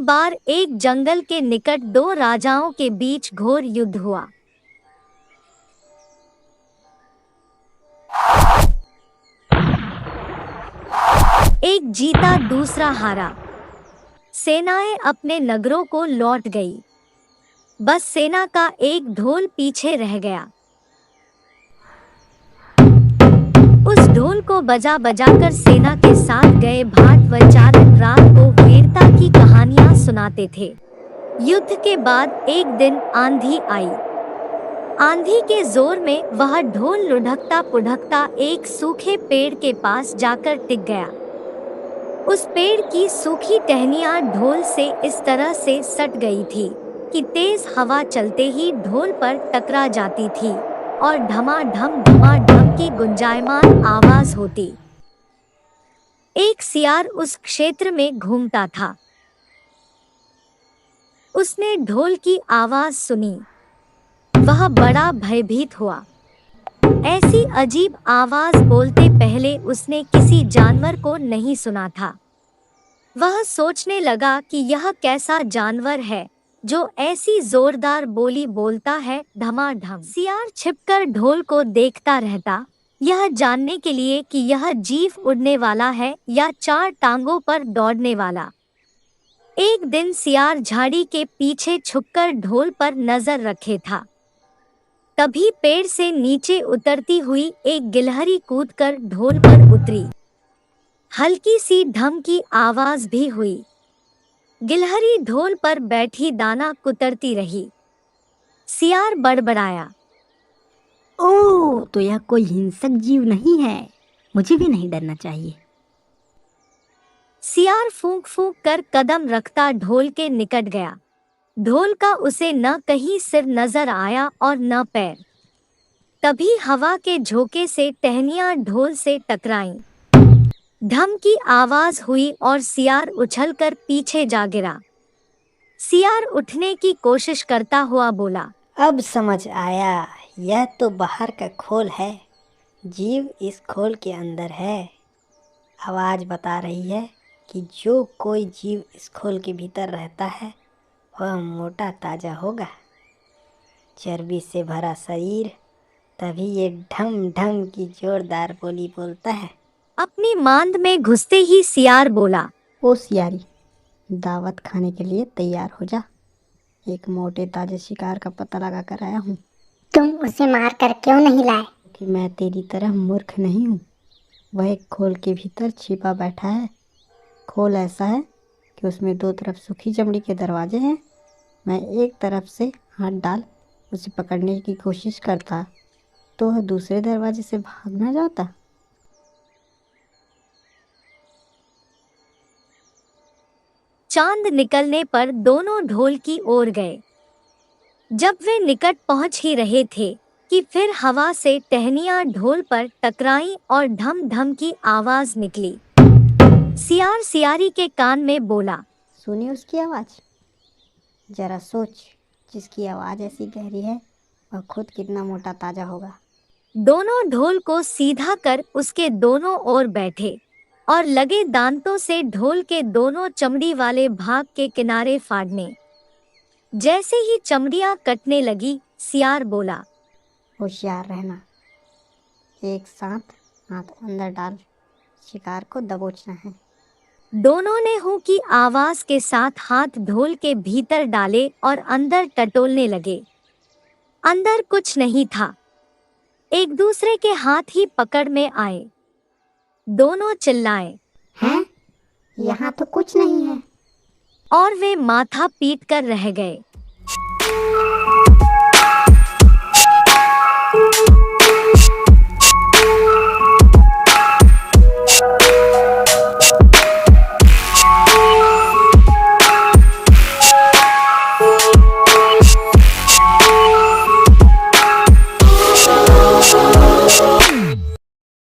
बार एक जंगल के निकट दो राजाओं के बीच घोर युद्ध हुआ। एक जीता दूसरा हारा। सेनाएं अपने नगरों को लौट गई। बस सेना का एक ढोल पीछे रह गया। उस ढोल को बजा बजाकर सेना के साथ गए भाट व चारण रात को वीरता की कहानियां सुनाते थे। युद्ध के बाद एक दिन आंधी आई। आंधी के जोर में वह ढोल लुढ़कता पुढ़कता एक सूखे पेड़ के पास जाकर टिक गया। उस पेड़ की सूखी टहनियां ढोल से इस तरह से सट गई थी कि तेज हवा चलते ही ढोल पर टकरा जाती थी और धमाधम की गुंजायमान आवाज होती। एक सियार उस क्षेत्र में घूमता था। उसने ढोल की आवाज सुनी। वह बड़ा भयभीत हुआ। ऐसी अजीब आवाज बोलते पहले उसने किसी जानवर को नहीं सुना था। वह सोचने लगा कि यह कैसा जानवर है जो ऐसी जोरदार बोली बोलता है, धमाधम। सियार छिपकर ढोल को देखता रहता, यह जानने के लिए कि यह जीव उड़ने वाला है या चार टांगों पर दौड़ने वाला। एक दिन सियार झाड़ी के पीछे छुपकर ढोल पर नजर रखे था। तभी पेड़ से नीचे उतरती हुई एक गिलहरी कूदकर ढोल पर उतरी। हल्की सी ढम की आवाज भी हुई। गिलहरी ढोल पर बैठी दाना कुतरती रही। सियार बड़बड़ाया, ओह, तो यह कोई हिंसक जीव नहीं है, मुझे भी नहीं डरना चाहिए। सियार फूंक फूंक कर कदम रखता ढोल के निकट गया। ढोल का उसे न कहीं सिर नजर आया और न पैर। तभी हवा के झोंके से टहनियां ढोल से टकराईं। ढम की आवाज हुई और सियार उछलकर पीछे जा गिरा। सियार उठने की कोशिश करता हुआ बोला, अब समझ आया, यह तो बाहर का खोल है, जीव इस खोल के अंदर है। आवाज बता रही है कि जो कोई जीव इस खोल के भीतर रहता है वह मोटा ताजा होगा, चर्बी से भरा शरीर, तभी ये ढम ढम की जोरदार बोली बोलता है। अपनी मांद में घुसते ही सियार बोला, ओ सियारी, दावत खाने के लिए तैयार हो जा। एक मोटे ताजे शिकार का पता लगा कर आया हूँ। तुम उसे मार कर क्यों नहीं लाए? कि मैं तेरी तरह मूर्ख नहीं हूँ। वह एक खोल के भीतर छिपा बैठा है। खोल ऐसा है कि उसमें दो तरफ सूखी चमड़ी के दरवाजे हैं। मैं एक तरफ से हाथ डाल उसे पकड़ने की कोशिश करता तो वह दूसरे दरवाजे से भाग न जाता। चांद निकलने पर दोनों ढोल की ओर गए। जब वे निकट पहुंच ही रहे थे कि फिर हवा से टहनियां ढोल पर टकराईं और ढम ढम की आवाज निकली। सियार सियारी के कान में बोला, सुनी उसकी आवाज? जरा सोच, जिसकी आवाज ऐसी गहरी है वह खुद कितना मोटा ताजा होगा। दोनों ढोल को सीधा कर उसके दोनों ओर बैठे और लगे दांतों से ढोल के दोनों चमड़ी वाले भाग के किनारे फाड़ने। जैसे ही चमड़ियां कटने लगी, सियार बोला, होशियार रहना, एक साथ हाथ अंदर डाल, शिकार को दबोचना है। दोनों ने हूँ की आवाज के साथ हाथ ढोल के भीतर डाले और अंदर टटोलने लगे। अंदर कुछ नहीं था। एक दूसरे के हाथ ही पकड़ में आए। दोनों चिल्लाए, हैं? यहाँ तो कुछ नहीं है। और वे माथा पीट कर रह गए।